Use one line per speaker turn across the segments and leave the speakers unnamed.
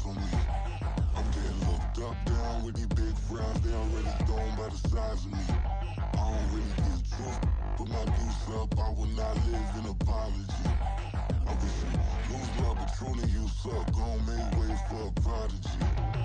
on me. I'm getting looked up, down with these big frowns. They already thrown by the size of me. I don't really give truth, put my deuce up. I will not live in apology. I wish you lose love, but truly you suck. Gon' make way for a prodigy.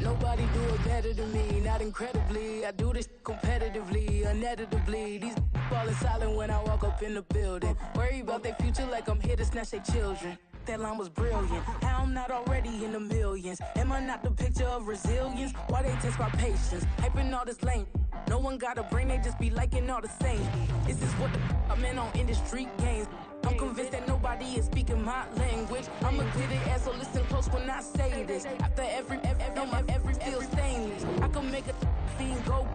Nobody do it better than me, not incredibly. I do this competitively, uneditably. These falling silent when I walk up in the building. Worry about their future like I'm here to snatch their children. That line was brilliant. How I'm not already in the millions? Am I not the picture of resilience? Why they test my patience? Hyping all this lame. No one got a brain, they just be liking all the same. This is what the I'm in on industry games. I'm convinced that nobody is speaking my language. I'ma get it, ass, so listen close when I say this. After every feel stainless. I can make a fiend go.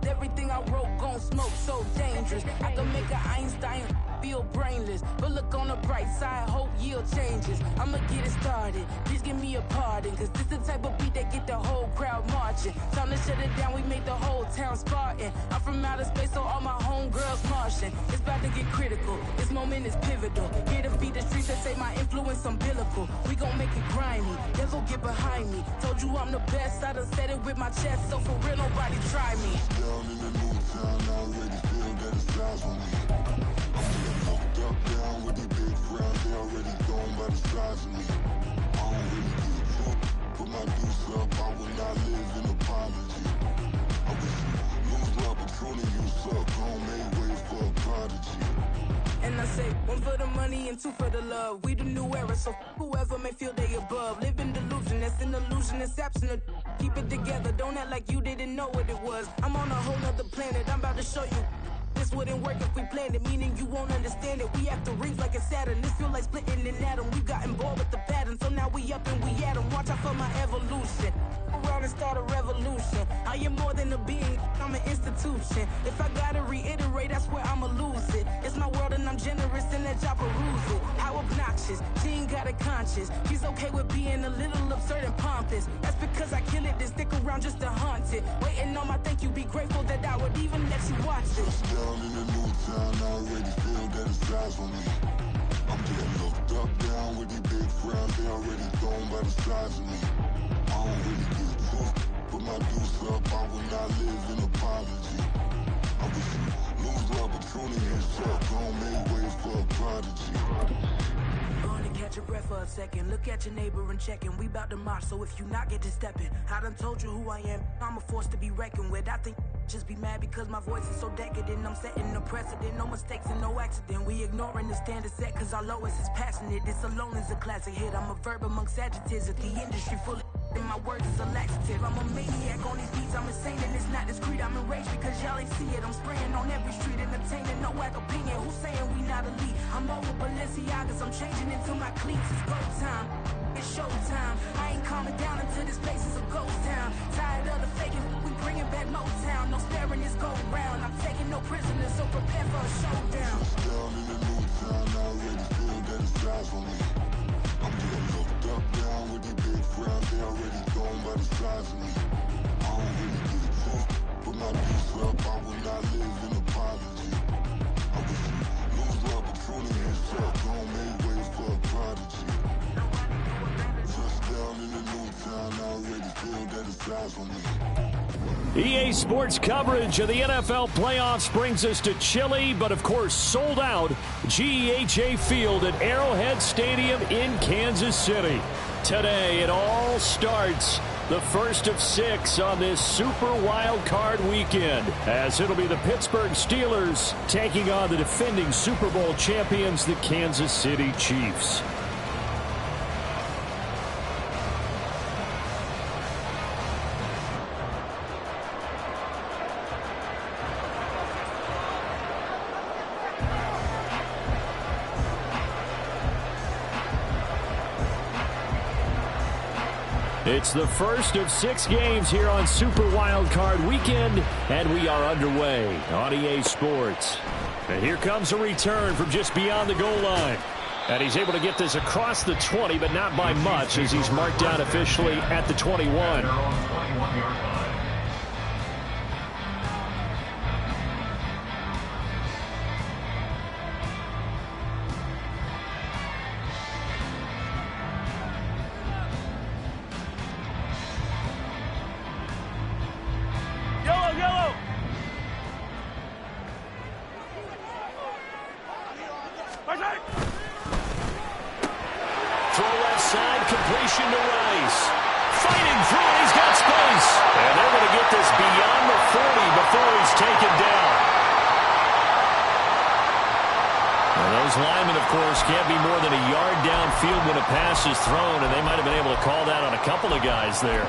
Everything I wrote gon' smoke, so dangerous. I can make an Einstein feel brainless. But look on the bright side, hope yield changes. I'ma get it started, please give me a pardon. Cause this the type of beat that get the whole crowd marching. Time to shut it down, we make the whole town Spartan. I'm from outer space, so all my homegirls Martian. It's about to get critical, this moment is pivotal. Here to feed the streets that say my influence umbilical. We gon' make it grimy, devil get behind me. Told you I'm the best, I done said it with my chest. So for real, nobody try me.
Down in the new town, I already feel that it's eyes on me. I'm getting looked up, down with these big frowns. They already thrown by the size of me. I don't really give truth, put my deuce up. I will not live in apology. I wish you lose love, but truly you suck. Gon' make way for a prodigy.
And I say, one for the money and two for the love. We the new era, so whoever may feel they above. Live in delusion, that's an illusion, that's absent. Keep it together, don't act like you didn't know what it was. I'm on a whole nother planet, I'm about to show you. This wouldn't work if we planned it, meaning you won't understand it. We have to rings like a Saturn, this feel like splitting an atom. We got involved with the pattern, so now we up and we at 'em. Watch out for my evolution. Around and start a revolution. I am more than a being, I'm an institution. If I gotta reiterate, that's where I'ma lose it. It's my world and I'm generous and let y'all peruse it. How obnoxious, she ain't got a conscience. She's okay with being a little absurd and pompous. That's because I kill it, then stick around just to haunt it. Waiting on my thank you, be grateful that I would even let you watch this.
Down in the new town, I already feel that it's eyes on me. I'm getting looked up, down with these big frowns. They already thrown by the size of me. I don't really give truth, put my deuce up. I will not live in apology. I wish you lose love, but truly you suck. Gon' make way for a prodigy.
Gonna catch your breath for a second. Look at your neighbor and check in. We bout to march, so if you not get to stepping, I done told you who I am. I'm a force to be reckoned with. I think just be mad because my voice is so decadent. I'm setting the precedent, no mistakes and no accident. We ignoring the standard set cause our lowest is passionate. This alone is a classic hit. I'm a verb amongst adjectives. If the industry full of and my words is a laxative. I'm a maniac on these beats, I'm insane and it's not discreet. I'm enraged because y'all ain't see it. I'm spraying on every street, entertaining, no whack opinion. Who's saying we not elite? I'm over Balenciagas, I'm changing into my cleats. It's go time, it's showtime. I ain't calming down until this place is a ghost town. Tired of the faking, we bringing back Motown. No sparing this go round. I'm taking no prisoners, so prepare for a showdown.
Down in the new town, I already feel that it's eyes on me. I'm getting looked up, down with these big frowns. They already thrown by the size of me. I don't really give truth, put my deuce up. I will not live in apology. I wish you lose love, but truly you suck. Gon' make way for a prodigy. Just down in the new town, I already feel that it's eyes on me.
EA Sports coverage of the NFL playoffs brings us to chilly, but of course sold out GEHA Field at Arrowhead Stadium in Kansas City. Today it all starts, the first of 6 on this Super Wild Card weekend, as it'll be the Pittsburgh Steelers taking on the defending Super Bowl champions, the Kansas City Chiefs. It's the first of 6 games here on Super Wild Card Weekend, and we are underway on EA Sports. And here comes a return from just beyond the goal line. And he's able to get this across the 20, but not by much, as he's marked down officially at the 21. before he's taken down. And those linemen, of course, can't be more than a yard downfield when a pass is thrown, and they might have been able to call that on a couple of guys there.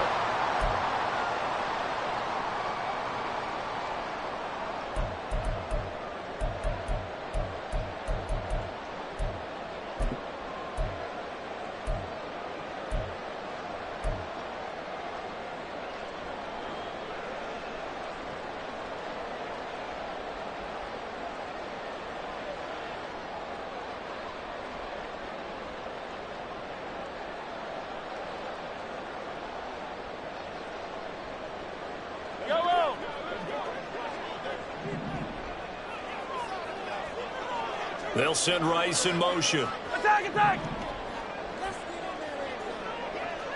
They'll send Rice in motion.
Attack, attack!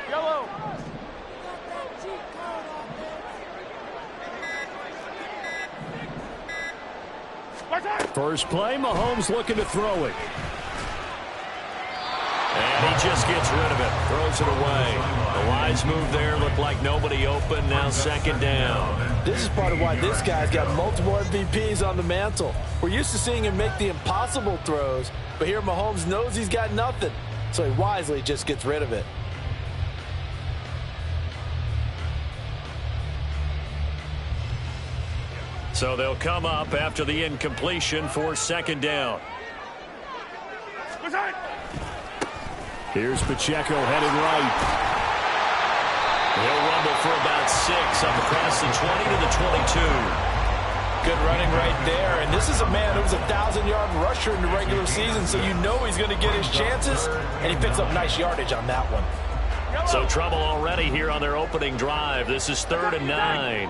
Yellow.
First play, Mahomes looking to throw it. And he just gets rid of it. Throws it away. The wise move there. Looked like nobody open. Now second down.
This is part of why this guy's got multiple MVPs on the mantle. We're used to seeing him make the impossible throws, but here Mahomes knows he's got nothing, so he wisely just gets rid of it.
So they'll come up after the incompletion for second down. Here's Pacheco headed right. He'll rumble for about 6 up across the 20 to the 22.
Good running right there, and this is a man who was a 1,000-yard rusher in the regular season, so you know he's going to get his chances, and he picks up nice yardage on that one.
So trouble already here on their opening drive. This is 3rd and 9.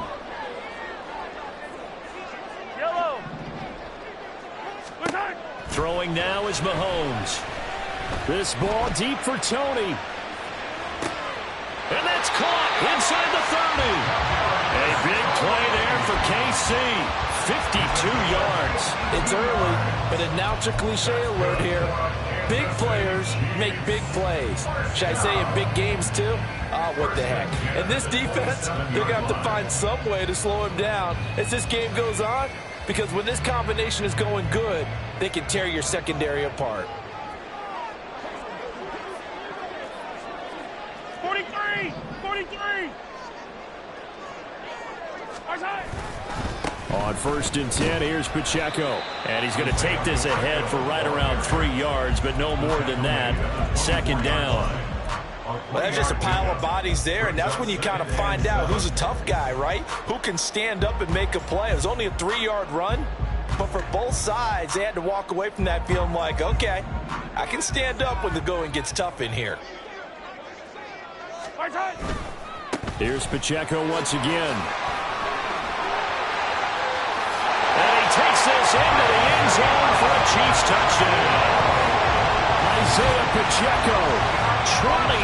Throwing now is Mahomes. This ball deep for Tony. And that's caught inside the 30. A big play there for KC. 52 yards.
It's early, but announcer cliche alert here. Big players make big plays. Should I say in big games too? What the heck. And this defense, they're going to have to find some way to slow him down as this game goes on, because when this combination is going good, they can tear your secondary apart.
43! 43!
On 1st and 10, here's Pacheco. And he's going to take this ahead for right around 3 yards, but no more than that. Second down.
Well, that's just a pile of bodies there, and that's when you kind of find out who's a tough guy, right? Who can stand up and make a play. It was only a 3-yard run, but for both sides, they had to walk away from that feeling like, okay, I can stand up when the going gets tough in here.
Here's Pacheco once again. And he takes this into the end zone for a Chiefs touchdown. Isaiah Pacheco, 24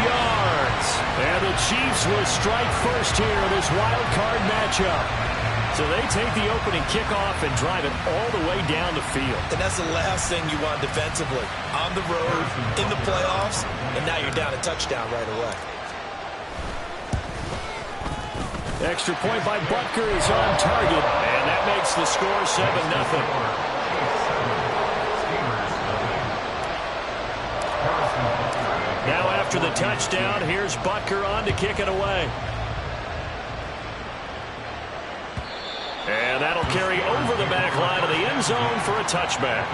yards. And the Chiefs will strike first here in this wild card matchup. So they take the opening kickoff and drive it all the way down the field.
And that's the last thing you want defensively. On the road, in the playoffs, and now you're down a touchdown right away.
Extra point by Butker is on target, and that makes the score 7-0. Now after the touchdown, here's Butker on to kick it away. And that'll carry over the back line of the end zone for a touchback.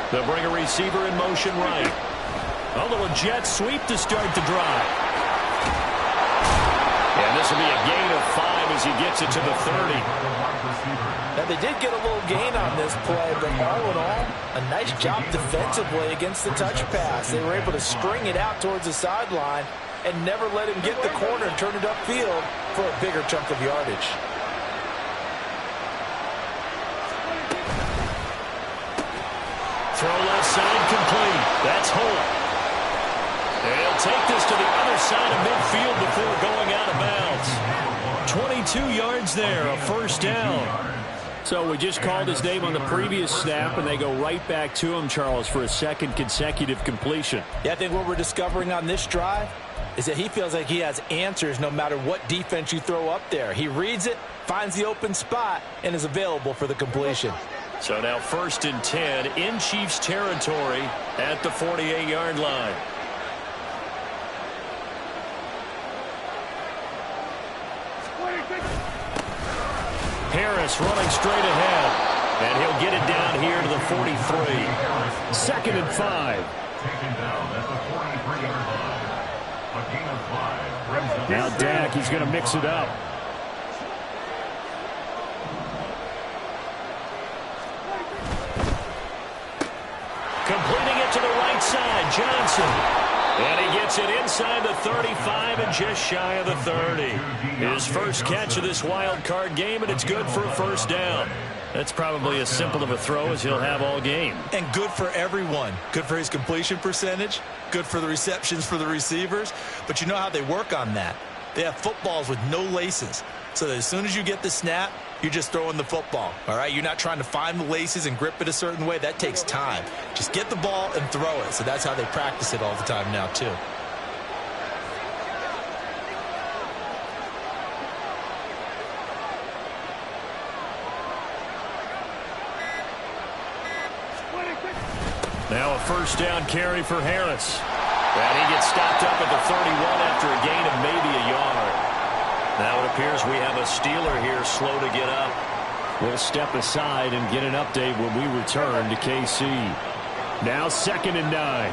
They'll bring a receiver in motion right. A little jet sweep to start the drive. And this will be a gain of 5 as he gets it to the 30.
Now, they did get a little gain on this play, but all in all, a nice job defensively against the touch pass. They were able to string it out towards the sideline and never let him get the corner and turn it upfield for a bigger chunk of yardage.
That's Holt. And he'll take this to the other side of midfield before going out of bounds. 22 yards there, a first down. So we just called his name on the previous snap, and they go right back to him, Charles, for a second consecutive completion.
Yeah, I think what we're discovering on this drive is that he feels like he has answers no matter what defense you throw up there. He reads it, finds the open spot, and is available for the completion.
So now 1st and 10 in Chiefs territory at the 48-yard line. Harris running straight ahead, and he'll get it down here to the 43. 2nd and 5. Now Dak, he's going to mix it up. Completing it to the right side, Johnson. And he gets it inside the 35 and just shy of the 30. His first catch of this wild card game, and it's good for a first down. That's probably as simple of a throw as he'll have all game.
And good for everyone. Good for his completion percentage. Good for the receptions for the receivers. But you know how they work on that. They have footballs with no laces. So that as soon as you get the snap, you're just throwing the football. All right, you're not trying to find the laces and grip it a certain way. That takes time. Just get the ball and throw it. So that's how they practice it all the time now, too.
Now a first down carry for Harris. And he gets stopped up at the 31 after a gain of maybe a yard. Now it appears we have a Steeler here slow to get up. We'll step aside and get an update when we return to KC. Now 2nd and 9.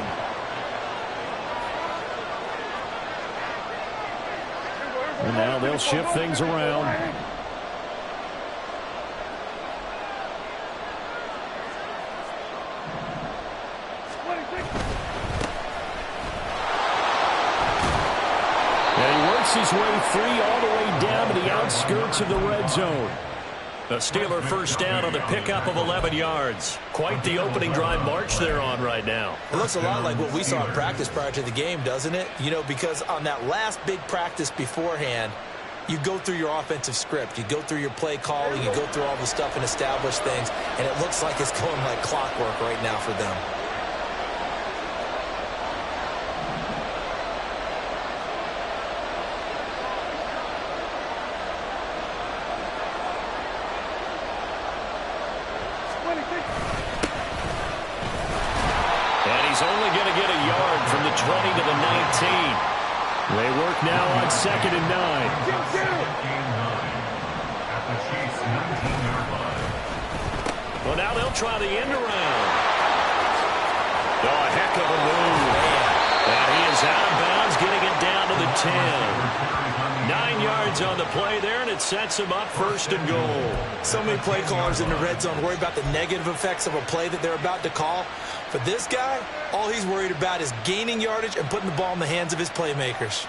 And now they'll shift things around. His way free all the way down to the outskirts of the red zone. The Steeler first down on the pickup of 11 yards. Quite the opening drive march they're on right now.
It looks a lot like what we saw in practice prior to the game, doesn't it? You know, because on that last big practice beforehand, you go through your offensive script. You go through your play calling. You go through all the stuff and establish things. And it looks like it's going like clockwork right now for them.
He's only going to get a yard from the 20 to the 19. They work now on 2nd and 9. Well, now they'll try the end around. Oh, a heck of a move. And he is out of bounds, getting it down to the 10. 9 yards on the play there, and it sets him up 1st and goal.
So many play callers in the red zone worry about the negative effects of a play that they're about to call. But this guy, all he's worried about is gaining yardage and putting the ball in the hands of his playmakers.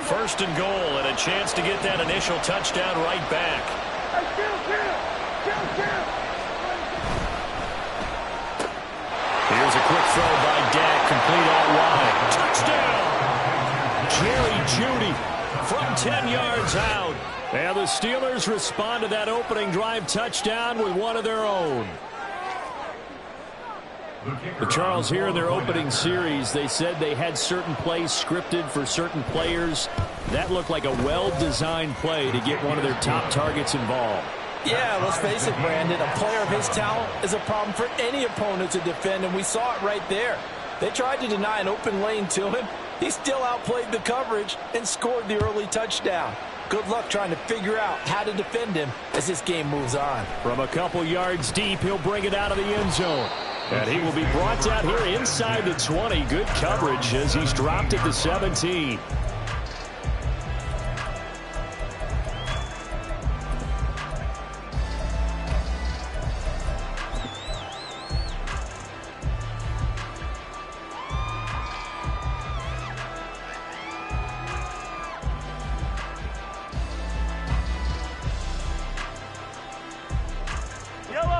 1st and goal, and a chance to get that initial touchdown right back. Here's a quick throw by Dak, complete out wide. Touchdown! Jerry Jeudy from 10 yards out. And the Steelers respond to that opening drive touchdown with one of their own. But Charles, here in their opening series, they said they had certain plays scripted for certain players. That looked like a well-designed play to get one of their top targets involved.
Yeah, let's face it, Brandon. A player of his talent is a problem for any opponent to defend, and we saw it right there. They tried to deny an open lane to him. He still outplayed the coverage and scored the early touchdown. Good luck trying to figure out how to defend him as this game moves on.
From a couple yards deep, he'll bring it out of the end zone. And he will be brought out here inside the 20. Good coverage as he's dropped at the 17.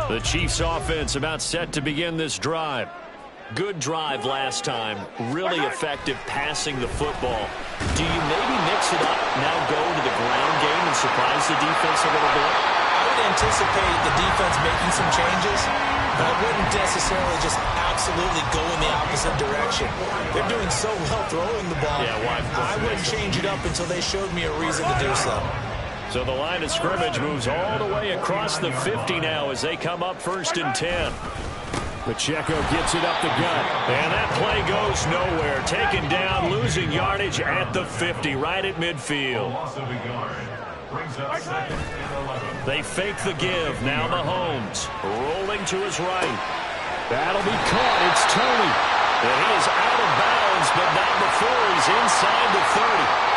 The Chiefs offense about set to begin this drive. Good drive last time. Really effective passing the football. Do you maybe mix it up, now go to the ground game and surprise the defense a little bit?
I would anticipate the defense making some changes, but I wouldn't necessarily just absolutely go in the opposite direction. They're doing so well throwing the ball.
Yeah,
I wouldn't change it up until they showed me a reason to do so.
So the line of scrimmage moves all the way across the 50 now as they come up 1st and 10. Pacheco gets it up the gut, and that play goes nowhere. Taken down, losing yardage at the 50, right at midfield. They fake the give. Now Mahomes rolling to his right. That'll be caught. It's Tony. And he is out of bounds, but not before he's inside the 30.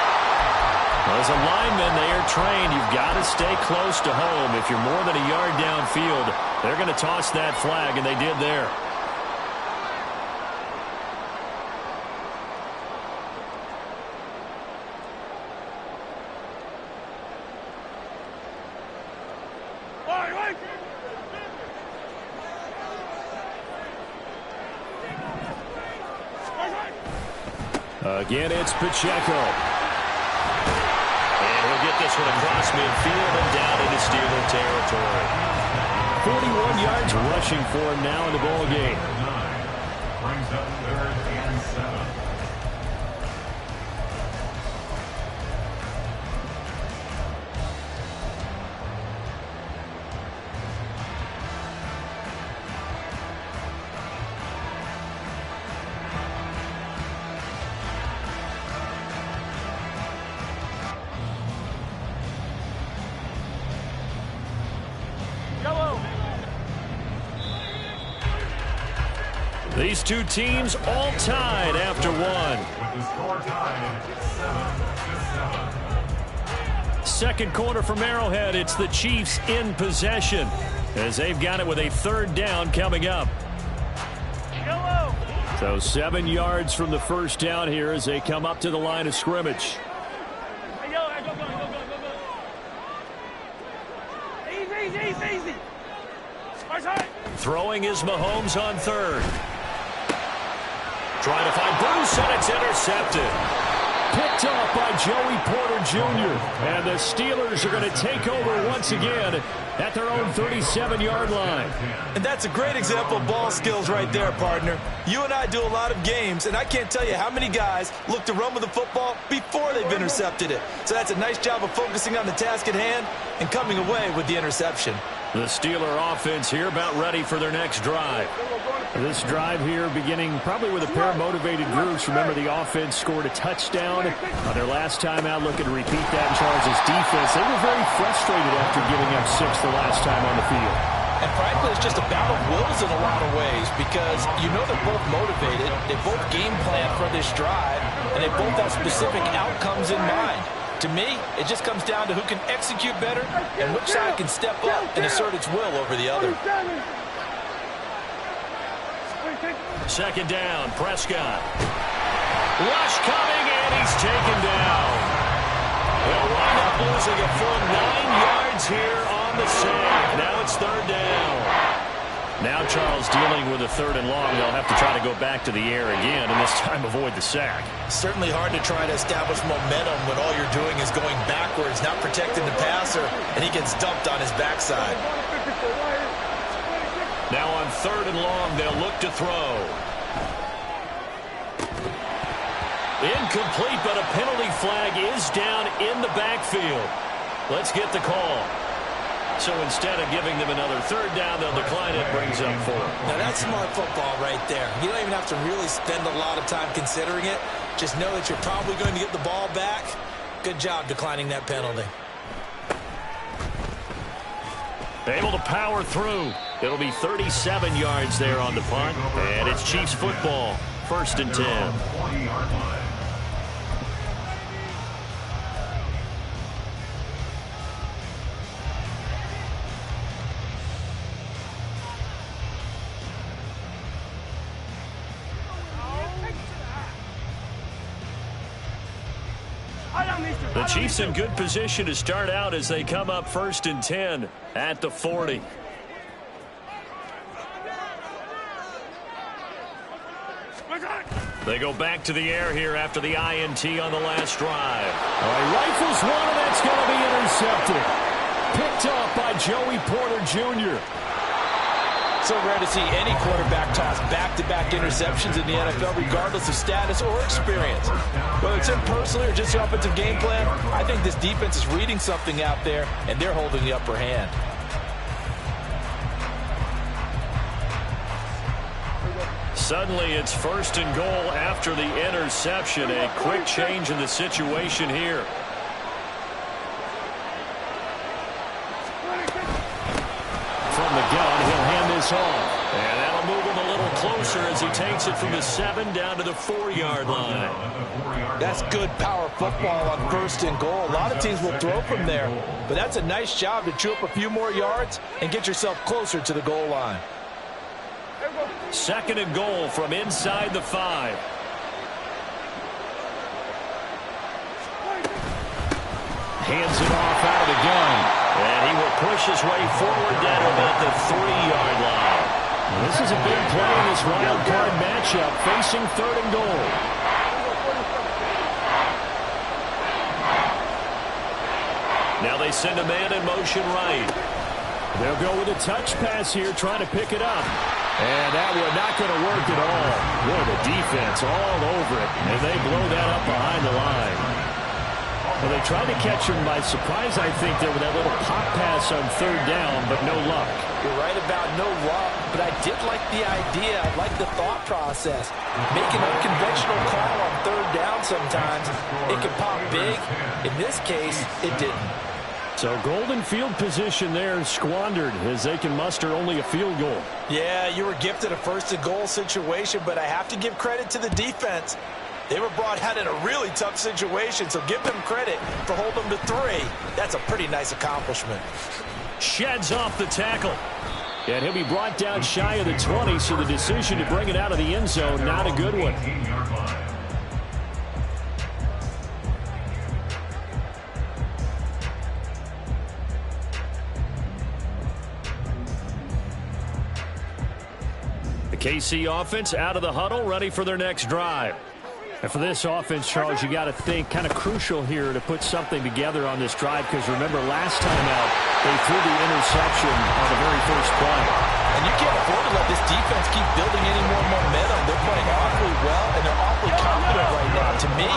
As a lineman, they are trained. You've got to stay close to home. If you're more than a yard downfield, they're going to toss that flag, and they did there. Again, it's Pacheco. And he'll get this one across midfield and down into Steeler territory. 41 yards rushing for him now in the ball game.
Brings up 3rd and 7.
These two teams all tied after one.
With the score tied 7-7.
Second quarter from Arrowhead. It's the Chiefs in possession as they've got it with a 3rd down coming up. So 7 yards from the first down here as they come up to the line of scrimmage.
Easy.
Throwing is Mahomes on 3rd. Trying to find Bruce, and it's intercepted. Picked off by Joey Porter Jr. And the Steelers are going to take over once again at their own 37-yard line.
And that's a great example of ball skills right there, partner. You and I do a lot of games, and I can't tell you how many guys look to run with the football before they've intercepted it. So that's a nice job of focusing on the task at hand and coming away with the interception.
The Steeler offense here about ready for their next drive. This drive here beginning probably with a pair of motivated groups. Remember, the offense scored a touchdown on their last time out. Looking to repeat that in Charles' defense. They were very frustrated after giving up 6 the last time on the field.
And frankly, it's just a battle of wills in a lot of ways because you know they're both motivated. They both game plan for this drive, and they both have specific outcomes in mind. To me, it just comes down to who can execute better and which side can step up and assert its will over the other.
Second down, Prescott. Rush coming, and he's taken down. They'll wind up losing a full 9 yards here on the sack. Now it's 3rd down. Now Charles dealing with a 3rd and long. They'll have to try to go back to the air again, and this time avoid the sack.
Certainly hard to try to establish momentum when all you're doing is going backwards, not protecting the passer, and he gets dumped on his backside.
Now on 3rd and long, they'll look to throw. Incomplete, but a penalty flag is down in the backfield. Let's get the call. So instead of giving them another 3rd down, they'll decline it. Brings up 4.
Now that's smart football right there. You don't even have to really spend a lot of time considering it. Just know that you're probably going to get the ball back. Good job declining that penalty.
Able to power through. It'll be 37 yards there on the punt. And it's Chiefs football. 1st and 10.
20-yard line.
The Chiefs in good position to start out as they come up 1st and 10 at the 40. They go back to the air here after the INT on the last drive. All right, rifles one, and that's going to be intercepted. Picked off by Joey Porter Jr.
So rare to see any quarterback toss back-to-back interceptions in the NFL, regardless of status or experience. Whether it's him personally or just the offensive game plan, I think this defense is reading something out there, and they're holding the upper hand.
Suddenly, it's 1st and goal after the interception. A quick change in the situation here. From the gun, he'll hand this off. And that'll move him a little closer as he takes it from the 7 down to the 4-yard line.
That's good power football on 1st and goal. A lot of teams will throw from there, but that's a nice job to chew up a few more yards and get yourself closer to the goal line.
2nd and goal from inside the 5. Hands it off out of the gun. And he will push his way forward down to about the 3-yard line. Well, this is a big play in this wild card matchup, facing 3rd and goal. Now they send a man in motion right. They'll go with a touch pass here, trying to pick it up. And that one not going to work at all. Boy, the defense all over it. And they blow that up behind the line. Well, they tried to catch him by surprise, I think, there with that little pop pass on 3rd down, but no luck.
You're right about no luck, but I did like the idea. I like the thought process. Make an unconventional call on 3rd down sometimes. It can pop big. In this case, it didn't.
So golden field position there squandered as they can muster only a field goal.
Yeah, you were gifted a 1st and goal situation, but I have to give credit to the defense. They were brought out in a really tough situation, so give them credit for holding them to 3. That's a pretty nice accomplishment.
Sheds off the tackle. And he'll be brought down shy of the 20, so the decision to bring it out of the end zone, not a good one. The KC offense out of the huddle, ready for their next drive. And for this offense, Charles, you got to think kind of crucial here to put something together on this drive, because remember last time out they threw the interception on the very first play.
And you can't afford to let this defense keep building any more momentum. They're playing awfully well, and they're awfully confident right now. To me,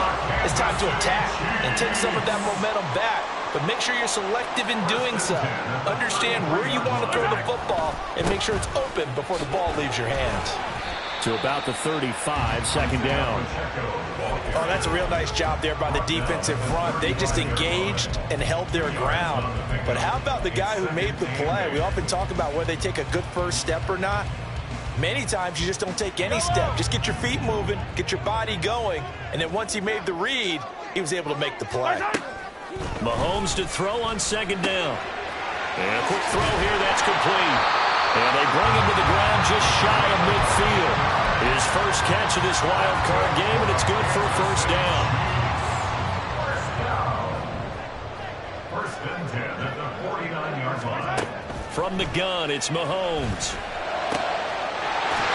it's time to attack and take some of that momentum back. But make sure you're selective in doing so. Understand where you want to throw the football and make sure it's open before the ball leaves your hands.
To about the 35, 2nd down.
Oh, that's a real nice job there by the defensive front. They just engaged and held their ground. But how about the guy who made the play? We often talk about whether they take a good first step or not. Many times you just don't take any step. Just get your feet moving, get your body going, and then once he made the read, he was able to make the play.
Mahomes to throw on 2nd down. And a quick throw here, that's complete. And they bring him to the ground just shy of midfield. His first catch of this wild card game, and it's good for a 1st down.
1st and 10 at the 49-yard line.
From the gun, it's Mahomes.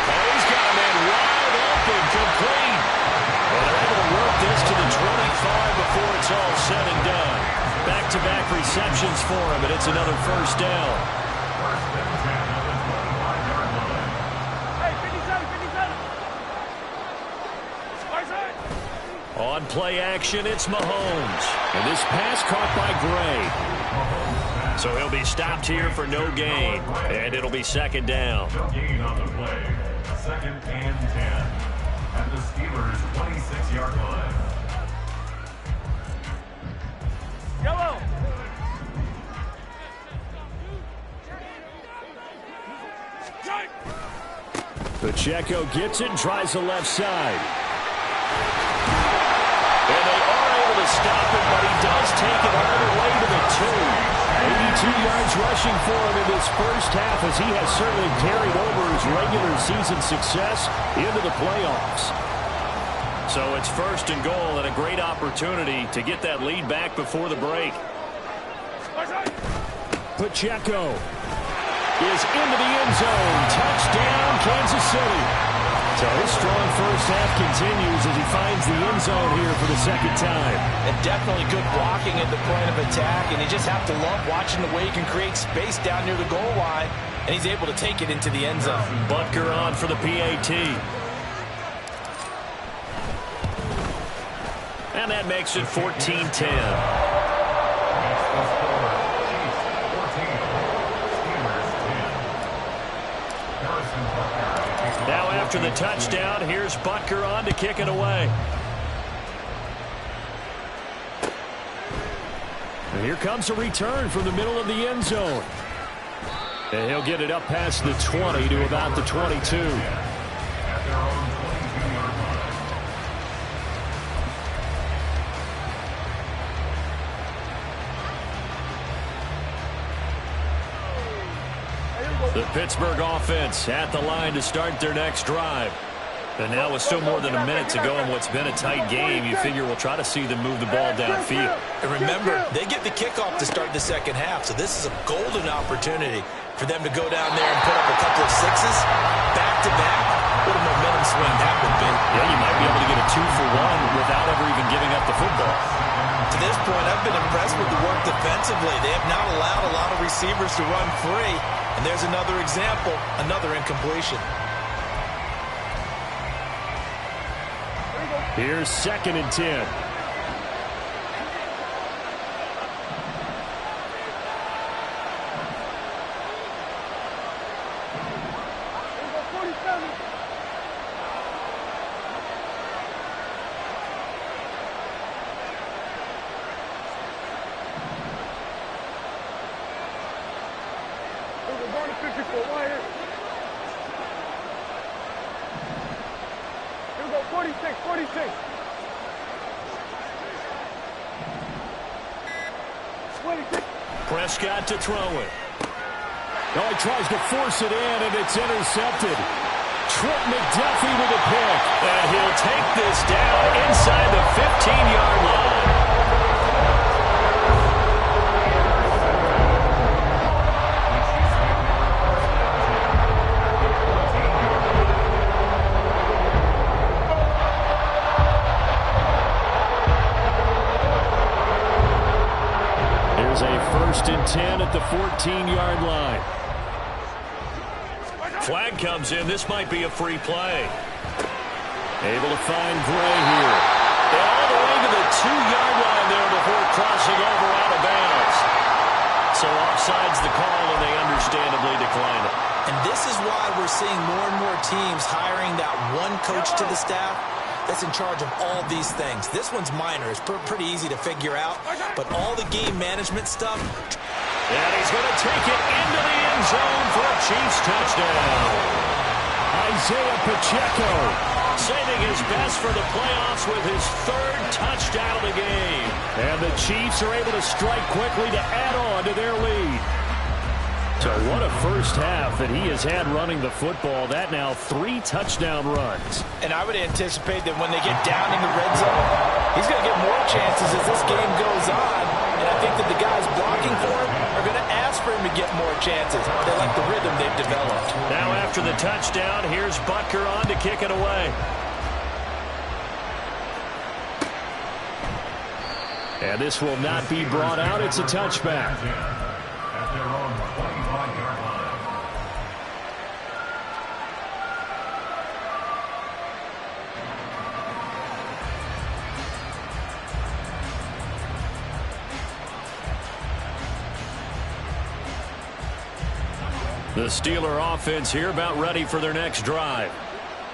Oh, he's got a man wide open, complete. And they're able to work this to the 25 before it's all said and done. Back-to-back receptions for him, and it's another 1st down.
1st and 10 at the 25-yard line.
Hey, 57.
On play action, it's Mahomes. And this pass caught by Gray. So he'll be stopped here for no gain. And it'll be 2nd down.
No gain on the play. 2nd and 10 at the Steelers' 26-yard line.
Yellow.
Pacheco gets it and tries the left side. And they are able to stop it, but he does take it all the way to the 2. 82 yards rushing for him in this first half, as he has certainly carried over his regular season success into the playoffs. So it's 1st and goal, and a great opportunity to get that lead back before the break. Pacheco is into the end zone. Touchdown, Kansas City. So his strong first half continues as he finds the end zone here for the second time.
And definitely good blocking at the point of attack, and you just have to love watching the way he can create space down near the goal line, and he's able to take it into the end zone.
Butker on for the PAT. And that makes it 14-10. Now after the touchdown, here's Butker on to kick it away. And here comes a return from the middle of the end zone. And he'll get it up past the 20 to about the 22. The Pittsburgh offense at the line to start their next drive. And now with still more than a minute to go in what's been a tight game, you figure we'll try to see them move the ball downfield.
And remember, they get the kickoff to start the second half, so this is a golden opportunity for them to go down there and put up a couple of sixes back-to-back. What a momentum swing that would be.
Yeah, you might be able to get a 2-for-1 without ever even giving up the football.
To this point, I've been impressed with the work defensively. They have not allowed a lot of receivers to run free. And there's another example, another incompletion.
Here's 2nd and 10. Prescott to throw it. Oh, he tries to force it in, and it's intercepted. Trent McDuffie with a pick. And he'll take this down inside the 15-yard line. There's a 1st and 10 at the 14-yard line. Flag comes in. This might be a free play. Able to find Gray here. All the way to the 2-yard line there before crossing over out of bounds. So offside's the call, and they understandably decline it.
And this is why we're seeing more and more teams hiring that one coach to the staff that's in charge of all these things. This one's minor. It's pretty easy to figure out. But all the game management stuff.
And he's going to take it into the end zone for a Chiefs touchdown. Isaiah Pacheco saving his best for the playoffs with his 3rd touchdown of the game. And the Chiefs are able to strike quickly to add on to their lead. So what a first half that he has had running the football. That now 3 touchdown runs.
And I would anticipate that when they get down in the red zone, he's going to get more chances as this game goes on. And I think that the guys blocking for him are going to ask for him to get more chances. They like the rhythm they've developed.
Now after the touchdown, here's Butker on to kick it away. And this will not be brought out. It's a touchback. The Steeler offense here about ready for their next drive.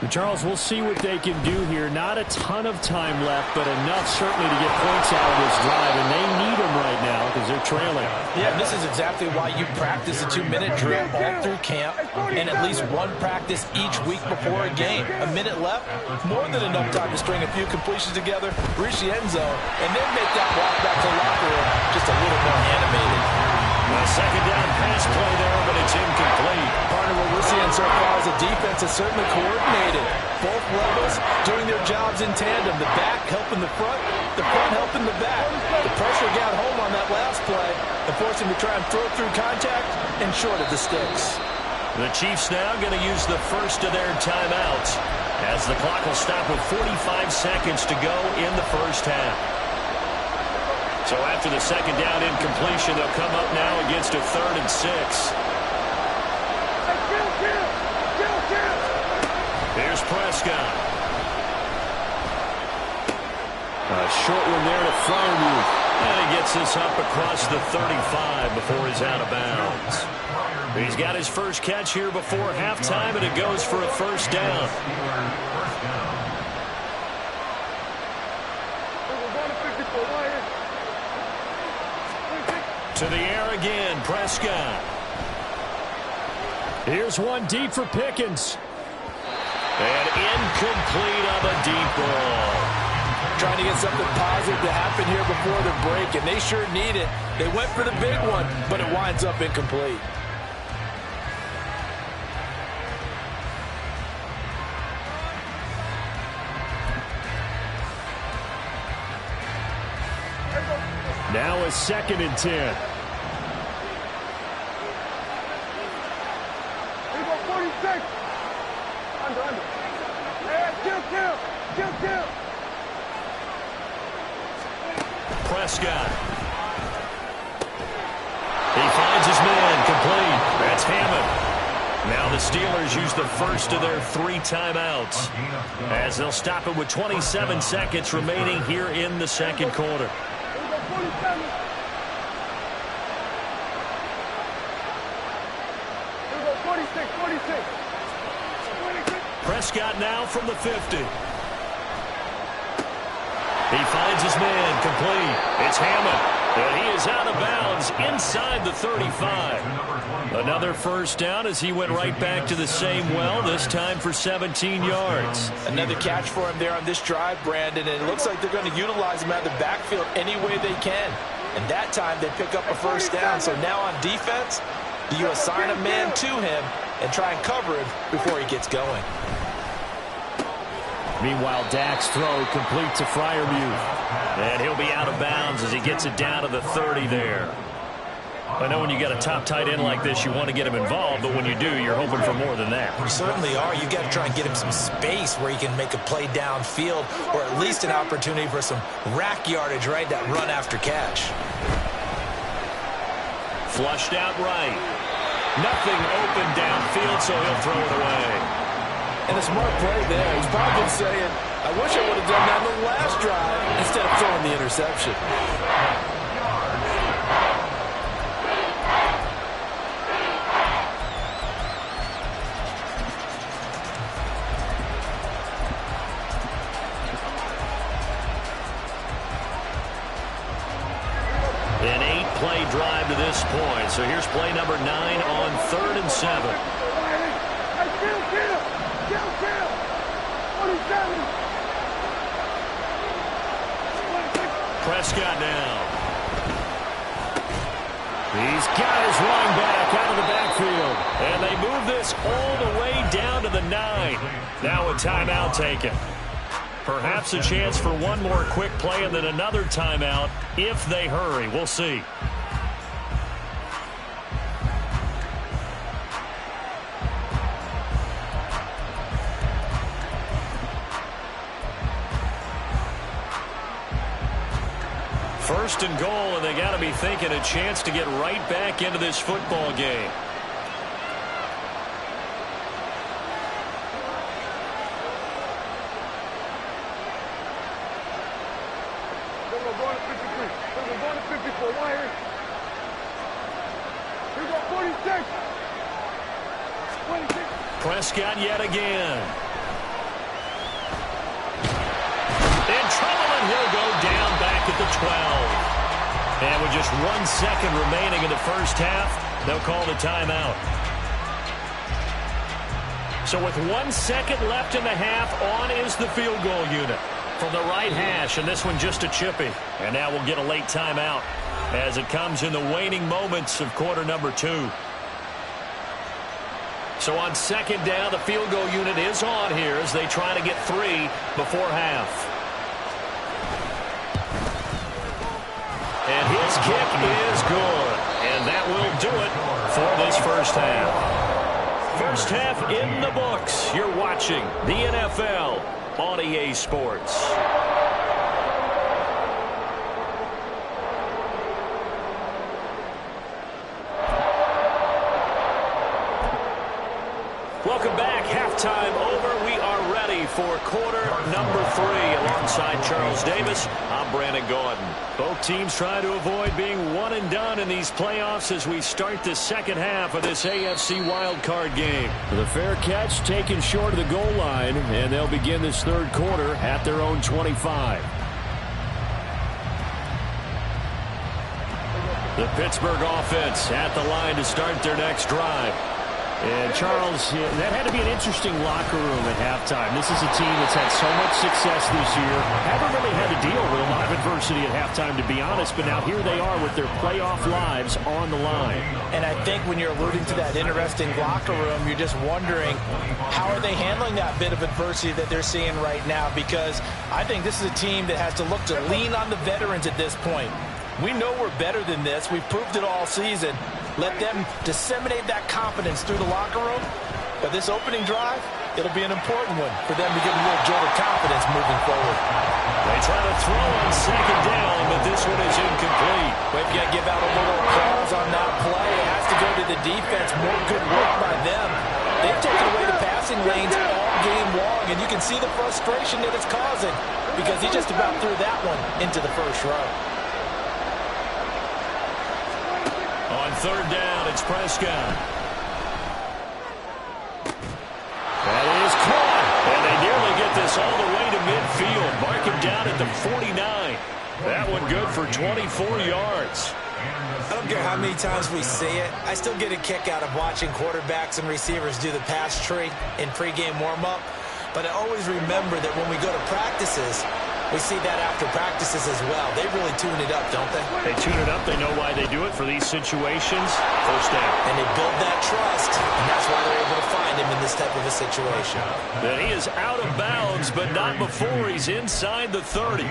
Charles, we'll see what they can do here. Not a ton of time left, but enough certainly to get points out of this drive, and they need them right now because they're trailing.
Yeah, this is exactly why you practice a 2-minute drill all through camp and at least one practice each week before a game. A minute left, more than enough time to string a few completions together, reach the end zone, and then make that walk back to the locker room just a little more animated.
A 2nd down pass play there, but it's incomplete.
Partner, what we're seeing so far is the defense is certainly coordinated. Both levels doing their jobs in tandem. The back helping the front helping the back. The pressure got home on that last play and forced him to try and throw through contact and short of the sticks.
The Chiefs now going to use the first of their timeouts as the clock will stop with 45 seconds to go in the first half. So after the second down incompletion, they'll come up now against a 3rd and 6. Here's Prescott. A short one there to Freiermuth. And he gets this up across the 35 before he's out of bounds. He's got his first catch here before halftime, and it goes for a first down. To the air again, Prescott. Here's one deep for Pickens. And incomplete on the deep ball.
Trying to get something positive to happen here before the break, and they sure need it. They went for the big one, but it winds up incomplete.
Now a 2nd and 10. Prescott. He finds his man complete. That's Hammond. Now the Steelers use the first of their 3 timeouts as they'll stop it with 27 seconds remaining here in the second quarter. Prescott now from the 50. He finds his man complete. It's Hammond. And he is out of bounds inside the 35. Another first down as he went right back to the same well, this time for 17 yards.
Another catch for him there on this drive, Brandon, and it looks like they're going to utilize him out of the backfield any way they can. And that time they pick up a first down. So now on defense, do you assign a man to him and try and cover him before he gets going?
Meanwhile, Dak's throw complete to Freiermuth. And he'll be out of bounds as he gets it down to the 30 there. I know when you got a top tight end like this, you want to get him involved, but when you do, you're hoping for more than that.
You certainly are. You got to try and get him some space where he can make a play downfield, or at least an opportunity for some rack yardage, right? That run after catch.
Flushed out right. Nothing open downfield, so he'll throw it away.
And a smart play there. He's probably been saying, I wish I would have done that in the last drive instead of throwing the interception.
An 8-play drive to this point. So here's play number 9 on 3rd and 7. Prescott now. He's got his running back out of the backfield. And they move this all the way down to the 9. Now a timeout taken. Perhaps a chance for one more quick play and then another timeout if they hurry. We'll see. First and goal, and they got to be thinking a chance to get right back into this football game. Prescott yet again. In trouble, and he'll go down back at the 12. And with just 1 second remaining in the first half, they'll call the timeout. So with 1 second left in the half, on is the field goal unit from the right hash, and this one just a chippy. And now we'll get a late timeout as it comes in the waning moments of quarter number 2. So on second down, the field goal unit is on here as they try to get 3 before half. And his kick is good. And that will do it for this first half. First half in the books. You're watching the NFL on EA Sports. Welcome back. Halftime over. We are ready for quarter number 3. Alongside Charles Davis, I'm Brandon Gordon. Both teams try to avoid being one and done in these playoffs as we start the second half of this AFC wildcard game. The fair catch taken short of the goal line, and they'll begin this third quarter at their own 25. The Pittsburgh offense at the line to start their next drive. And, Charles, that had to be an interesting locker room at halftime. This is a team that's had so much success this year. Haven't really had to deal with a lot of adversity at halftime, to be honest. But now here they are with their playoff lives on the line.
And I think when you're alluding to that interesting locker room, you're just wondering how are they handling that bit of adversity that they're seeing right now? Because I think this is a team that has to look to lean on the veterans at this point. We know we're better than this. We've proved it all season. Let them disseminate that confidence through the locker room. But this opening drive, it'll be an important one for them to get a little jolt of confidence moving forward.
They try to throw on second down, but this one is incomplete.
We've got to give out a little applause on that play. It has to go to the defense. More good work by them. They've taken away the passing lanes all game long, and you can see the frustration that it's causing because he just about threw that one into the first row.
On third down, it's Prescott. That is caught. And they nearly get this all the way to midfield. Mark him down at the 49. That one good for 24 yards.
I don't care how many times we see it. I still get a kick out of watching quarterbacks and receivers do the pass tree in pregame warm-up. But I always remember that when we go to practices, we see that after practices as well. They really tune it up, don't they?
They tune it up. They know why they do it for these situations. First down.
And they build that trust, and that's why they're able to find him in this type of a situation.
Then he is out of bounds, but not before he's inside the 30.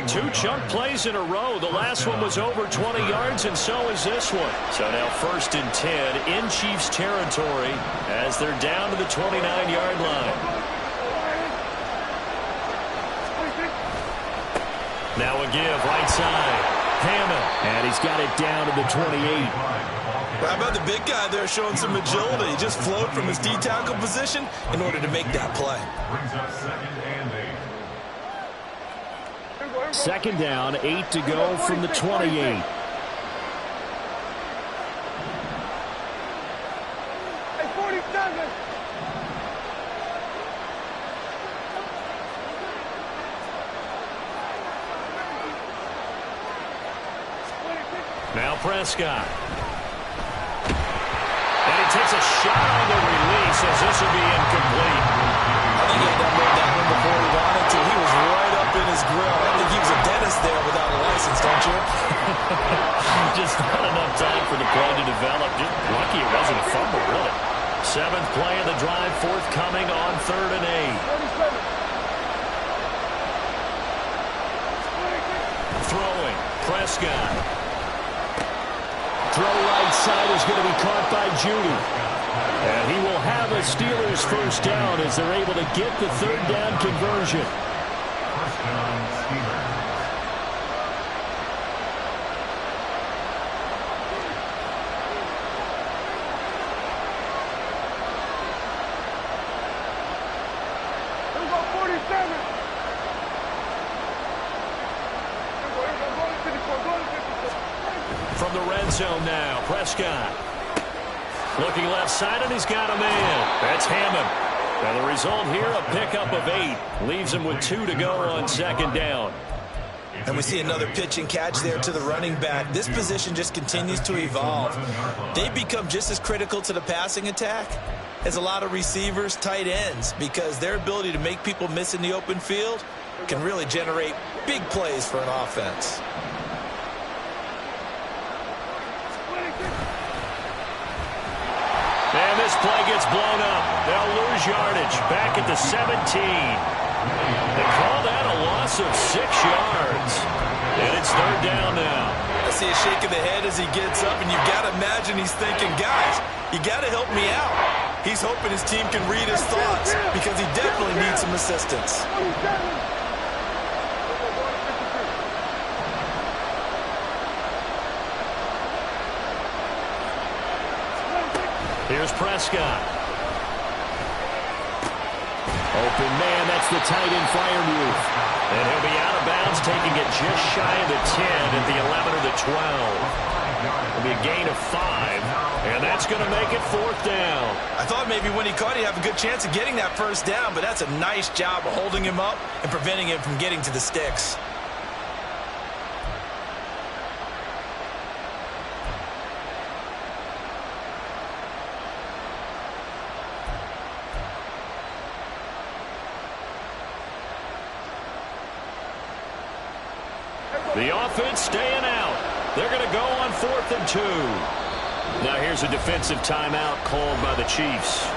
2 chunk plays in a row. The last one was over 20 yards, and so is this one. So now 1st and 10 in Chiefs territory as they're down to the 29-yard line. Now a give, right side. Hammond, and he's got it down to the 28.
How about the big guy there showing some agility? He just flowed from his D-tackle position in order to make that play.
Second down, 8 to go from the 28. Now Prescott. And he takes a shot on the release as this will be incomplete.
I think he had that one before he wanted to. He was right up in his grill. I think he was a dentist there without a license, don't you?
Just not enough time for the play to develop. Just lucky it wasn't a fumble, really. 7th play of the drive, forthcoming on 3rd and 8. Throwing, Prescott. Throw right side is going to be caught by Judy. And he will have a Steelers first down as they're able to get the 3rd down conversion.
First down, Steelers.
From the red zone now, Prescott. Looking left side, and he's got a man. That's Hammond. And the result here, a pickup of 8. Leaves him with 2 to go on 2nd down.
And we see another pitch and catch there to the running back. This position just continues to evolve. They've become just as critical to the passing attack as a lot of receivers, tight ends, because their ability to make people miss in the open field can really generate big plays for an offense.
And this play gets blown up. They'll lose yardage back at the 17. They call that a loss of 6 yards. And it's 3rd down now.
I see a shake of the head as he gets up, and you've got to imagine he's thinking, guys, you got to help me out.
He's hoping his team can read his thoughts because he definitely needs some assistance.
Here's Prescott. Open man, that's the tight end Freiermuth. And he'll be out of bounds, taking it just shy of the 10 at the 11 or the 12. It'll be a gain of 5, and that's going to make it 4th down.
I thought maybe when he caught, he'd have a good chance of getting that first down, but that's a nice job of holding him up and preventing him from getting to the sticks.
The offense staying out. They're going to go on 4th and 2. Now here's a defensive timeout called by the Chiefs.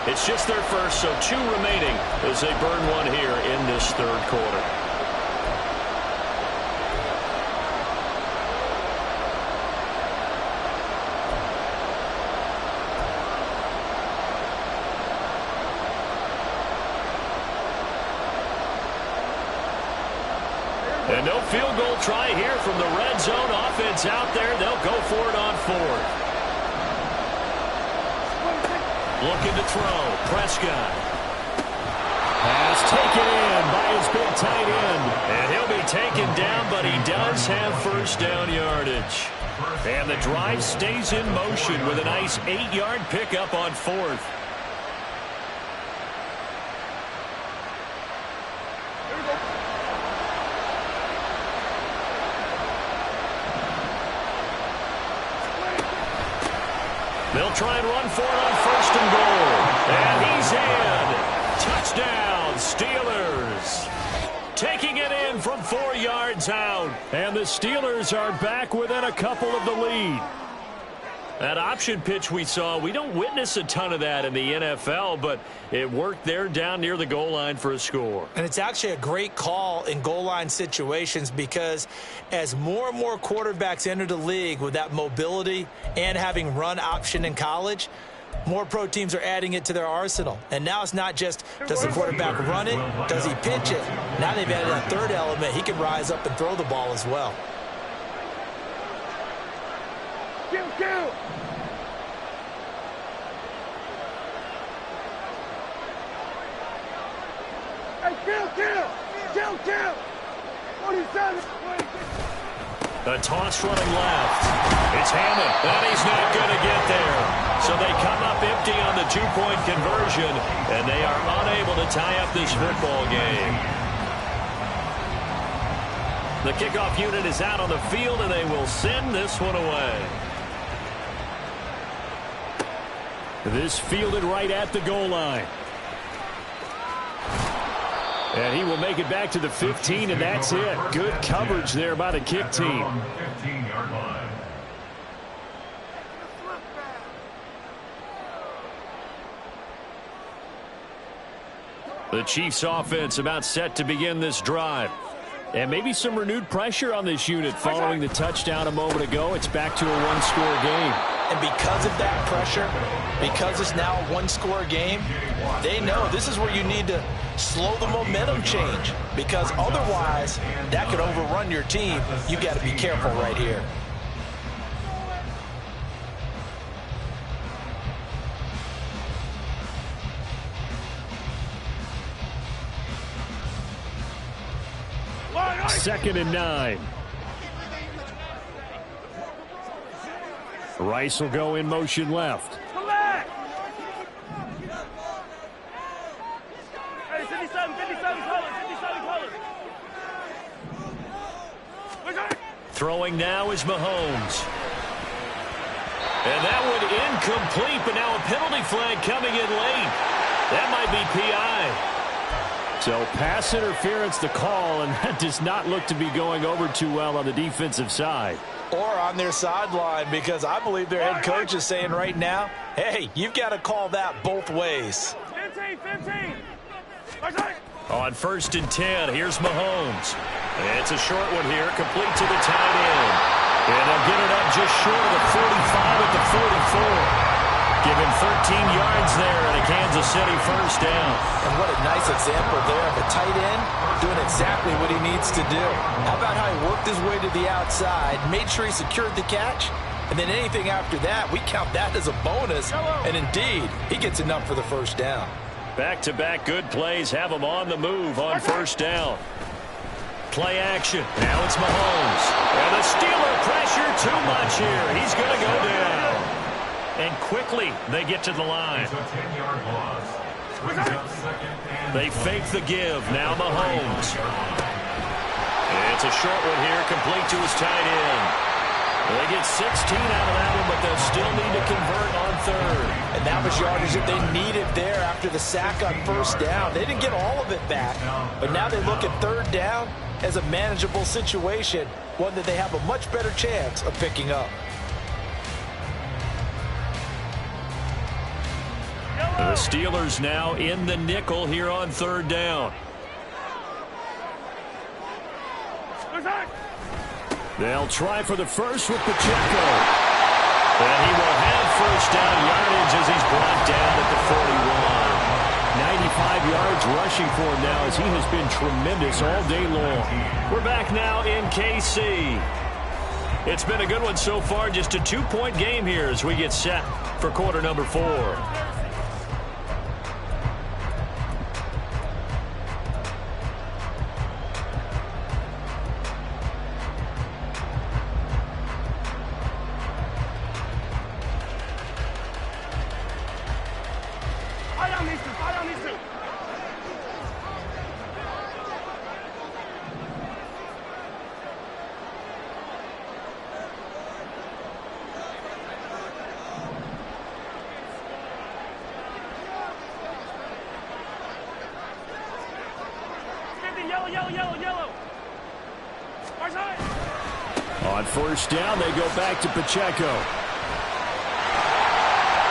It's just their first, so 2 remaining as they burn one here in this 3rd quarter. And no field goal try here from the red zone. Offense out there. They'll go for it on 4th. Looking to throw. Prescott. Pass taken in by his big tight end. And he'll be taken down, but he does have first down yardage. And the drive stays in motion with a nice 8-yard pickup on 4th. They'll try and run for it on 1st and goal. And he's in. Touchdown, Steelers. Taking it in from 4 yards out. And the Steelers are back within a couple of the lead. That option pitch we saw, we don't witness a ton of that in the NFL, but it worked there down near the goal line for a score.
And it's actually a great call in goal line situations because as more and more quarterbacks enter the league with that mobility and having run option in college, more pro teams are adding it to their arsenal. And now it's not just, does the quarterback run it? Does he pitch it? Now they've added that 3rd element. He can rise up and throw the ball as well.
The toss running left. It's Hammond, and he's not going to get there. So they come up empty on the 2-point conversion, and they are unable to tie up this football game. The kickoff unit is out on the field, and they will send this one away. This fielded right at the goal line. And he will make it back to the 15, and that's it. Good coverage there by the kick team. The Chiefs offense about set to begin this drive. And maybe some renewed pressure on this unit following the touchdown a moment ago. It's back to a 1-score game.
And because of that pressure, because it's now a 1-score game, they know this is where you need to slow the momentum change. Because otherwise, that could overrun your team. You've got to be careful right here.
Second and 9. Rice will go in motion left. Throwing now is Mahomes. And that one incomplete, but now a penalty flag coming in late. That might be PI. So pass interference the call, and that does not look to be going over too well on the defensive side.
Or on their sideline, because I believe their head coach is saying right now, hey, you've got to call that both ways.
15.
On 1st and 10, here's Mahomes. It's a short one here, complete to the tight end. And they'll get it up just short of the 45 at the 44. Give him 13 yards there and a Kansas City first down.
And what a nice example there of a tight end doing exactly what he needs to do. How about how he worked his way to the outside, made sure he secured the catch, and then anything after that, we count that as a bonus. And indeed, he gets enough for the first down.
Back-to-back good plays have him on the move on first down. Play action. Now it's Mahomes. And the Steeler pressure too much here. He's going to go down. And quickly they get to the line.
It's a 10-yard loss. They
fake the give. Now Mahomes. It's a short one here, complete to his tight end. They get 16 out of that one, but they'll still need to convert on third.
And that was yardage that they needed there after the sack on first down. They didn't get all of it back, but now they look at third down as a manageable situation, one that they have a much better chance of picking up.
The Steelers now in the nickel here on third down. They'll try for the first with Pacheco. And he will have first down yardage as he's brought down at the 41. 95 yards rushing for him now as he has been tremendous all day long. We're back now in KC. It's been a good one so far, just a 2-point game here as we get set for quarter number 4. On first down, they go back to Pacheco.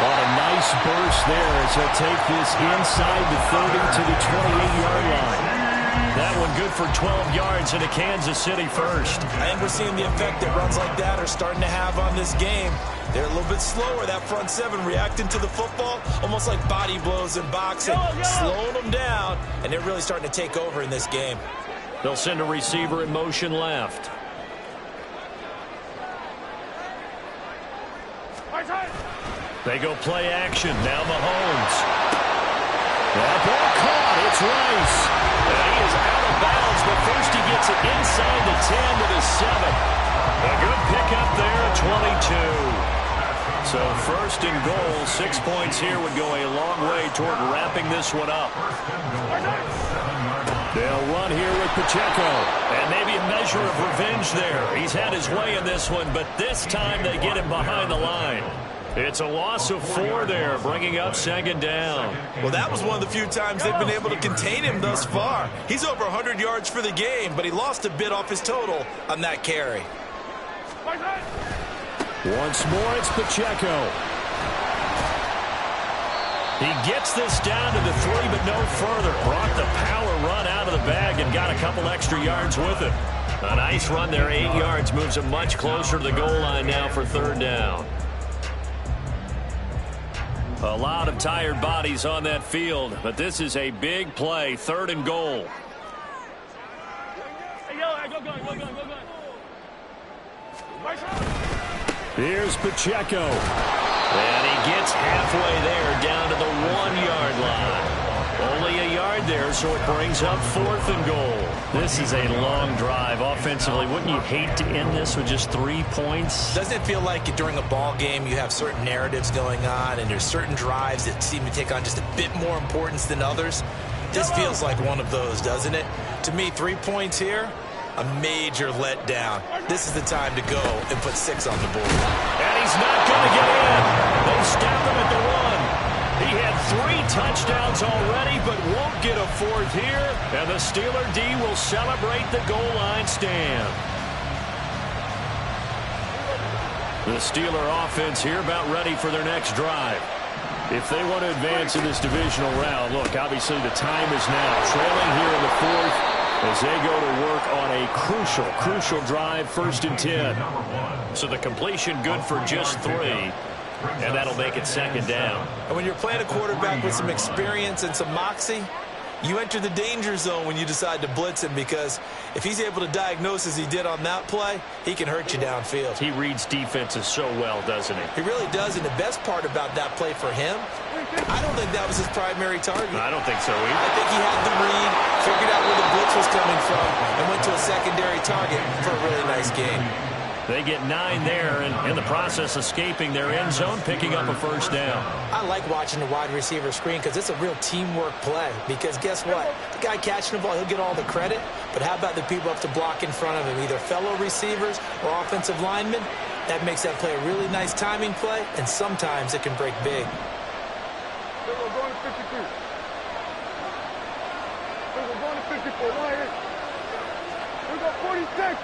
On a nice burst there as he'll take this inside the 30 to the 28-yard line. That one good for 12 yards and a Kansas City first.
I think we're seeing the effect that runs like that are starting to have on this game. They're a little bit slower, that front seven, reacting to the football, almost like body blows in boxing, slowing them down, and they're really starting to take over in this game.
They'll send a receiver in motion left. They go play action. Now Mahomes. That ball caught. It's Rice. And he is out of bounds, but first he gets it inside the 10 to the 7. A good pickup there at 22. So first and goal, 6 points here would go a long way toward wrapping this one up. They'll run here with Pacheco. And maybe a measure of revenge there. He's had his way in this one, but this time they get him behind the line. It's a loss of 4 there, bringing up second down.
Well, that was one of the few times they've been able to contain him thus far. He's over 100 yards for the game, but he lost a bit off his total on that carry.
Once more, it's Pacheco. He gets this down to the 3, but no further. Brought the power run out of the bag and got a couple extra yards with it. A nice run there, 8 yards, moves him much closer to the goal line now for third down. A lot of tired bodies on that field, but this is a big play, third and goal. Here's Pacheco. And he gets halfway there down to the 1-yard line. Only a yard there, so it brings up fourth and goal. This is a long drive offensively. Wouldn't you hate to end this with just 3 points?
Doesn't it feel like during a ball game you have certain narratives going on and there's certain drives that seem to take on just a bit more importance than others? This feels like one of those, doesn't it? To me, 3 points here, a major letdown. This is the time to go and put 6 on the board.
And he's not going to get in. They stop him at the 1. He had 3 touchdowns already, but won't get a 4th here. And the Steeler D will celebrate the goal line stand. The Steeler offense here about ready for their next drive. If they want to advance in this divisional round, look, obviously the time is now. Trailing here in the 4th as they go to work on a crucial drive, 1st and 10. So the completion good for just 3. And that'll make it second down.
And when you're playing a quarterback with some experience and some moxie, you enter the danger zone when you decide to blitz him, because if he's able to diagnose as he did on that play, he can hurt you downfield.
He reads defenses so well, doesn't he?
He really does, and the best part about that play for him, I don't think that was his primary target.
I don't think so either.
I think he had the read, figured out where the blitz was coming from, and went to a secondary target for a really nice game.
They get 9 there, and in the process escaping their end zone, picking up a first down.
I like watching the wide receiver screen because it's a real teamwork play. Because guess what? The guy catching the ball, he'll get all the credit. But how about the people up to block in front of him, either fellow receivers or offensive linemen? That makes that play a really nice timing play, and sometimes it can break big.
We're going to 52. We're going to 54. Right here. We got 46.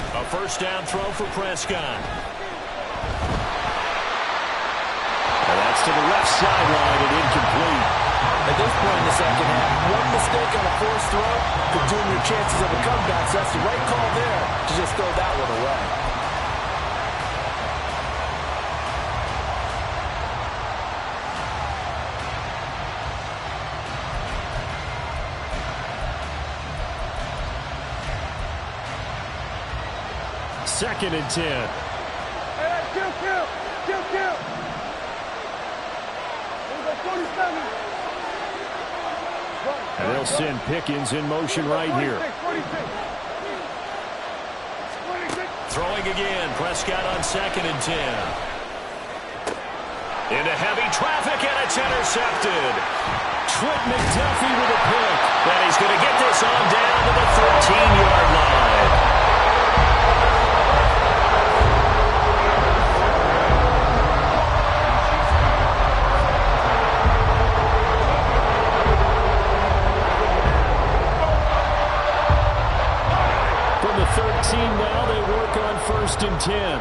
A first down throw for Prescott. And that's to the left sideline and incomplete.
At this point in the second half, one mistake on a forced throw could doom your chances of a comeback. So that's the right call there to just throw that one away.
Second and 10.
Hey, kill. We got 47.
And they'll send Pickens in motion right here.
46.
Throwing again. Prescott on second and 10. Into heavy traffic, and it's intercepted. Trent McDuffie with a pick. And he's going to get this on down to the 13-yard line. From the 13 now, they work on first and 10.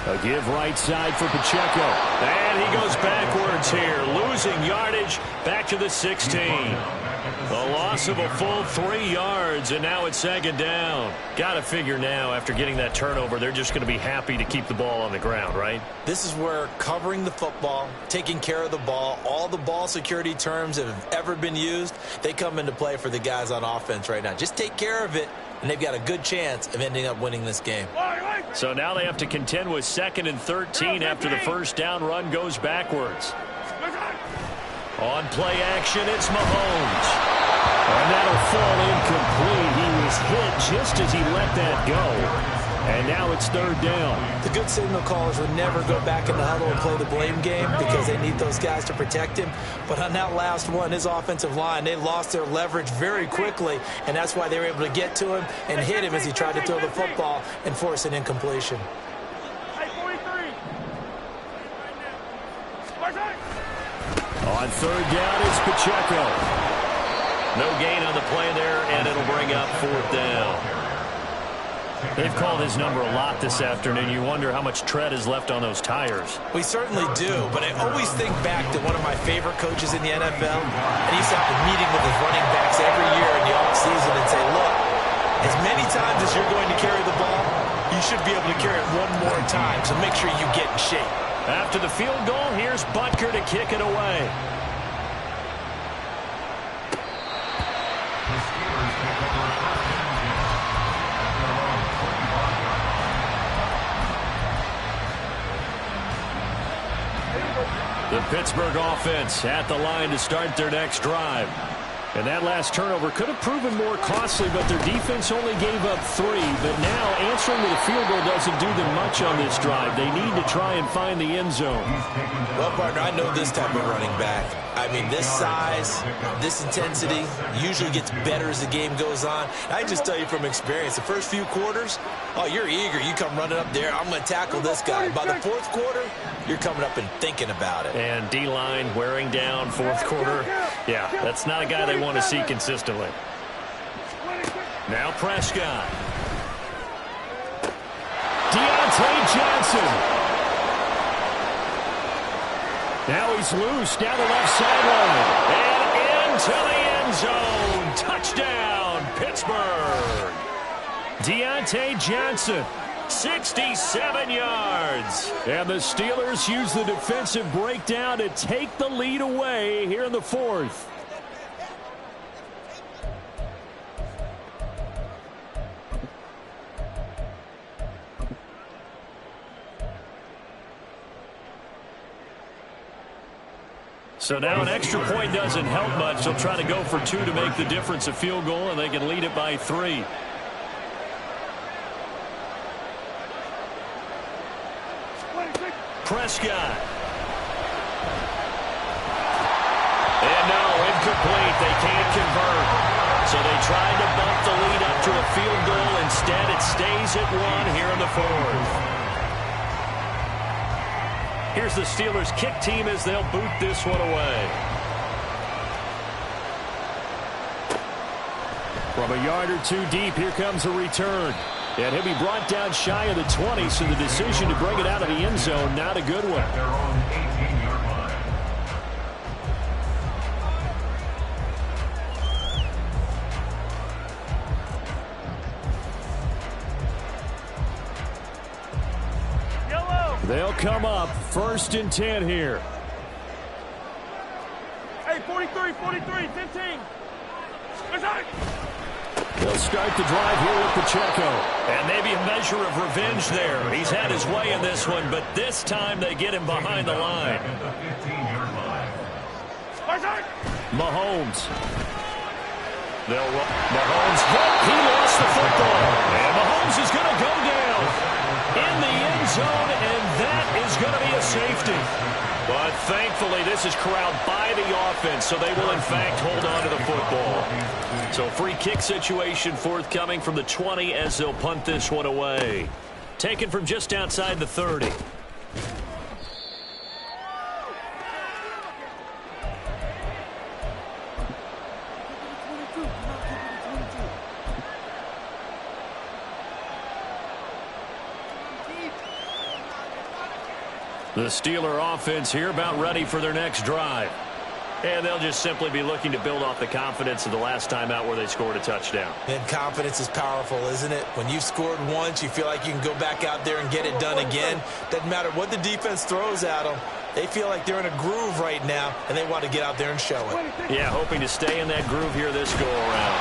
A give right side for Pacheco. And he goes backwards here, losing yardage back to the 16. A loss of a full 3 yards, and now it's second down. Got to figure now, after getting that turnover, they're just going to be happy to keep the ball on the ground, right?
This is where covering the football, taking care of the ball, all the ball security terms that have ever been used, they come into play for the guys on offense right now. Just take care of it, and they've got a good chance of ending up winning this game.
So now they have to contend with second and 13 after the first down run goes backwards. On play action, it's Mahomes. And that'll fall incomplete. He was hit just as he let that go. And now it's third down.
The good signal callers would never go back in the huddle and play the blame game because they need those guys to protect him. But on that last one, his offensive line, they lost their leverage very quickly, and that's why they were able to get to him and hit him as he tried to throw the football and force an incompletion.
On third down is Pacheco. No gain on the play there, and it'll bring up fourth down. They've called his number a lot this afternoon. You wonder how much tread is left on those tires.
We certainly do, but I always think back to one of my favorite coaches in the NFL, and he used to have a meeting with his running backs every year in the offseason and say, look, as many times as you're going to carry the ball, you should be able to carry it one more time, so make sure you get in shape.
After the field goal, here's Butker to kick it away. The Pittsburgh offense at the line to start their next drive. And that last turnover could have proven more costly, but their defense only gave up 3. But now answering to the field goal doesn't do them much on this drive. They need to try and find the end zone.
Well, partner, I know this type of running back. I mean, this size, this intensity usually gets better as the game goes on. I just tell you from experience, the first few quarters, oh, you're eager. You come running up there. I'm going to tackle this guy. By the fourth quarter, you're coming up and thinking about it.
And D-line wearing down fourth quarter. Yeah, that's not a guy they want to see consistently. Now Prescott. Deontay Johnson. Now he's loose down the left sideline. And into the end zone. Touchdown, Pittsburgh. Deontay Johnson, 67 yards. And the Steelers use the defensive breakdown to take the lead away here in the fourth. So now an extra point doesn't help much. They'll try to go for 2 to make the difference a field goal, and they can lead it by 3. Prescott. And no, incomplete. They can't convert. So they tried to bump the lead up to a field goal. Instead, it stays at 1 here in the fourth. Here's the Steelers' kick team as they'll boot this one away. From a yard or 2 deep, here comes a return. And he'll be brought down shy of the 20, so the decision to bring it out of the end zone, not a good one.
Their own 18-yard line.
They'll come up 1st and 10 here.
Hey, 43, 43, 15.
They'll start the drive here with Pacheco. And maybe a measure of revenge there. He's had his way in this one, but this time they get him behind the line. Mahomes. Mahomes hit. He lost the football. And Mahomes is going to go down in the end zone, and that is going to be a safety. But thankfully, this is corralled by the offense, so they will, in fact, hold on to the football. So free kick situation forthcoming from the 20 as they'll punt this one away. Taken from just outside the 30. The Steeler offense here about ready for their next drive. And they'll just simply be looking to build off the confidence of the last time out where they scored a touchdown.
And confidence is powerful, isn't it? When you've scored once, you feel like you can go back out there and get it done again. Doesn't matter what the defense throws at them. They feel like they're in a groove right now, and they want to get out there and show it.
Yeah, hoping to stay in that groove here this go-around.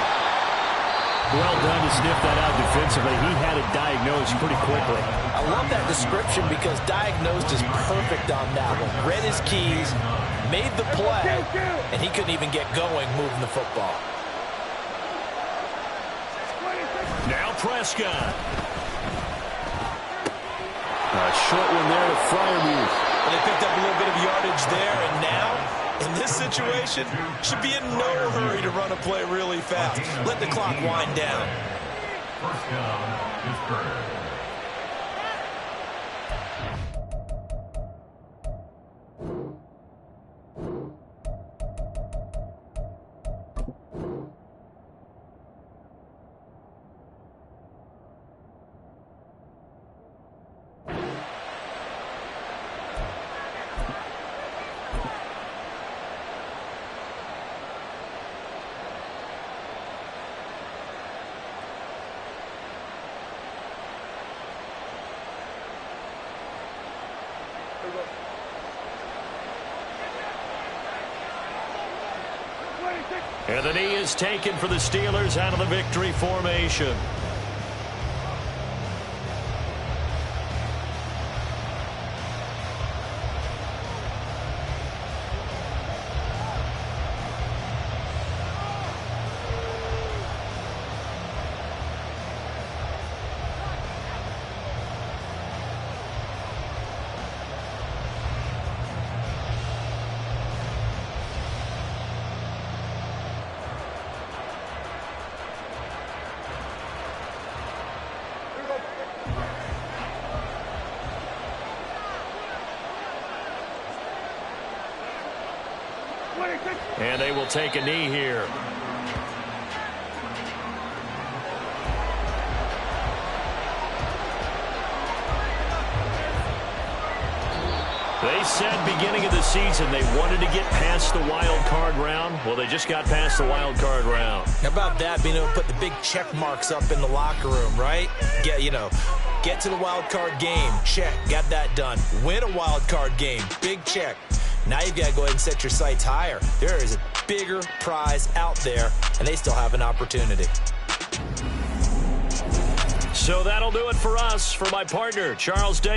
Well done to sniff that out defensively. He had it diagnosed pretty quickly.
I love that description because diagnosed is perfect on that one. Read his keys, made the play, and he couldn't even get going moving the football.
Now Prescott. A short one there to Freiermuth.
And they picked up a little bit of yardage there, and now, in this situation, should be in no hurry to run a play really fast. Let the clock wind down.
First down is Bird.
And the knee is taken for the Steelers out of the victory formation. And they will take a knee here. They said beginning of the season they wanted to get past the wild card round. Well, they just got past the wild card round.
How about that, being able to put the big check marks up in the locker room, right? Get to the wild card game, check, got that done. Win a wild card game, big check. Now you've got to go ahead and set your sights higher. There is a bigger prize out there, and they still have an opportunity.
So that'll do it for us. For my partner, Charles Davis.